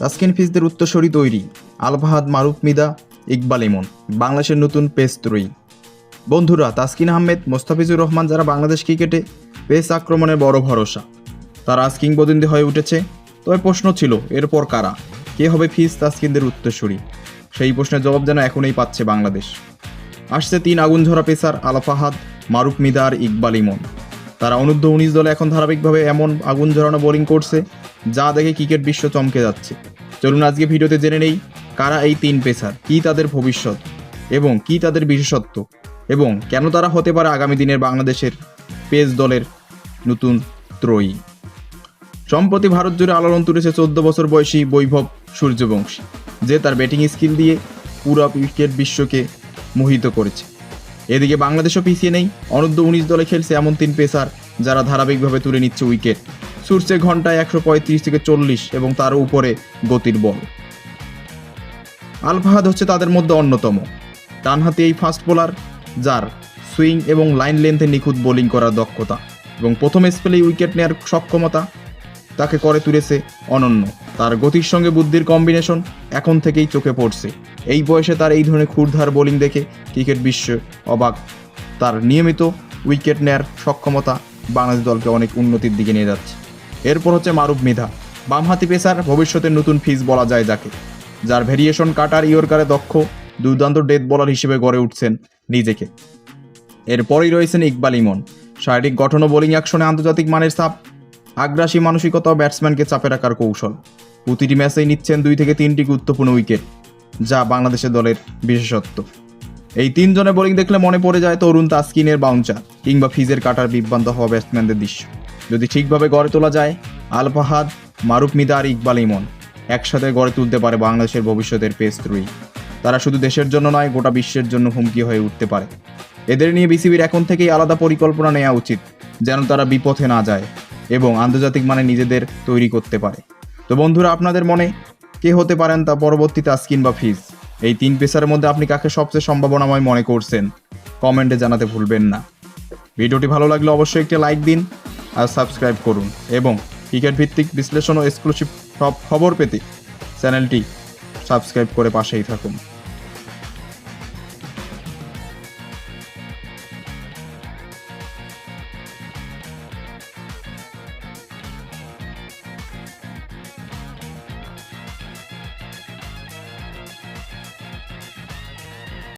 তাসকিন ফিজদের উত্তরসূরি তৈরি আল ফাহাদ, মারুফ মিদা, ইকবাল ইমন বাংলাদেশের নতুন পেস ত্রয়ী। বন্ধুরা, তাসকিন আহমেদ, মোস্তাফিজুর রহমান যারা বাংলাদেশ ক্রিকেটে পেস আক্রমণের বড় ভরসা, তারা আজ কিংবদন্তি হয়ে উঠেছে। তবে প্রশ্ন ছিল এরপর কারা, কে হবে ফিজ তাসকিনদের উত্তরসূরি? সেই প্রশ্নের জবাব যেন এখনই পাচ্ছে বাংলাদেশ। আসছে 3 আগুনঝরা পেসার আল ফাহাদ, মারুফ মিদা আর ইকবাল ইমন। তারা অনূর্ধ্ব-19 দলে এখন ধারাবাহিকভাবে এমন আগুন ঝরানো বোলিং করছে যা দেখে ক্রিকেট বিশ্ব চমকে যাচ্ছে। চলুন আজকে ভিডিওতে জেনে নেই কারা এই 3 পেসার, কী তাদের ভবিষ্যৎ এবং কী তাদের বিশেষত্ব, এবং কেন তারা হতে পারে আগামী দিনের বাংলাদেশের পেস দলের নতুন ত্রয়ী। সম্প্রতি ভারত জুড়ে আলোড়ন তুলেছে 14 বছর বয়সী বৈভব সূর্যবংশী, যে তার ব্যাটিং স্কিল দিয়ে পুরো ক্রিকেট বিশ্বকে মোহিত করেছে। এদিকে বাংলাদেশও পিছিয়ে নেই, অনূর্ধ্ব-19 দলে খেলছে এমন 3 পেসার যারা ধারাবাহিকভাবে তুলে নিচ্ছে উইকেট। ছুটছে ঘন্টায় 135 থেকে 40 এবং তার উপরে গতির বল। আল ফাহাদ হচ্ছে তাদের মধ্যে অন্যতম। ডানহাতি এই ফাস্ট বোলার, যার সুইং এবং লাইন লেন্থে নিখুঁত বোলিং করার দক্ষতা এবং প্রথম স্পেলেই উইকেট নেওয়ার সক্ষমতা তাকে করে তুলেছে অনন্য। তার গতির সঙ্গে বুদ্ধির কম্বিনেশন এখন থেকেই চোখে পড়ছে। এই বয়সে তার এই ধরনের ক্ষুরধার বোলিং দেখে ক্রিকেট বিশ্ব অবাক। তার নিয়মিত উইকেট নেয়ার সক্ষমতা বাংলাদেশ দলকে অনেক উন্নতির দিকে নিয়ে যাচ্ছে। এরপর হচ্ছে মারুফ মিদা, বামহাতি পেসার, ভবিষ্যতের নতুন ফিজ বলা যায় যাকে, যার ভেরিয়েশন কাটার ইয়র্কারে দক্ষ, দুর্দান্ত ডেথ বোলার হিসেবে গড়ে উঠছেন নিজেকে। এরপরই রয়েছেন ইকবাল ইমন, শারীরিক গঠন ও বোলিং অ্যাকশনে আন্তর্জাতিক মানের ছাপ, আগ্রাসী মানসিকতা ও ব্যাটসম্যানকে চাপে রাখার কৌশল। প্রতিটি ম্যাচেই নিচ্ছেন 2 থেকে 3টি গুরুত্বপূর্ণ উইকেট, যা বাংলাদেশের দলের বিশেষত্ব। এই 3 জনের বোলিং দেখলে মনে পড়ে যায় তরুণ তাসকিনের বাউন্সার কিংবা ফিজের কাটার বিভ্রান্ত হওয়া ব্যাটসম্যানদের দৃশ্য। যদি ঠিকভাবে গড়ে তোলা যায়, আল ফাহাদ, মারুফ মিদা আর ইকবাল ইমন একসাথে গড়ে তুলতে পারে বাংলাদেশের ভবিষ্যতের পেস ত্রয়ী। তারা শুধু দেশের জন্য নয়, গোটা বিশ্বের জন্য হুমকি হয়ে উঠতে পারে। এদের নিয়ে বিসিবির এখন থেকেই আলাদা পরিকল্পনা নেওয়া উচিত, যেন তারা বিপথে না যায় এবং আন্তর্জাতিক মানে নিজেদের তৈরি করতে পারে। তো বন্ধুরা, আপনাদের মনে কে হতে পারেন তা পরবর্তী তাসকিন বা ফিজ? এই 3 পেসারের মধ্যে আপনি কাকে সবচেয়ে সম্ভাবনাময় মনে করছেন? কমেন্টে জানাতে ভুলবেন না। ভিডিওটি ভালো লাগলে অবশ্যই একটি লাইক দিন আর সাবস্ক্রাইব করুন, এবং ক্রিকেট ভিত্তিক বিশ্লেষণ ও এক্সক্লুসিভ সব খবর পেতে চ্যানেলটি সাবস্ক্রাইব করে পাশেই থাকুন।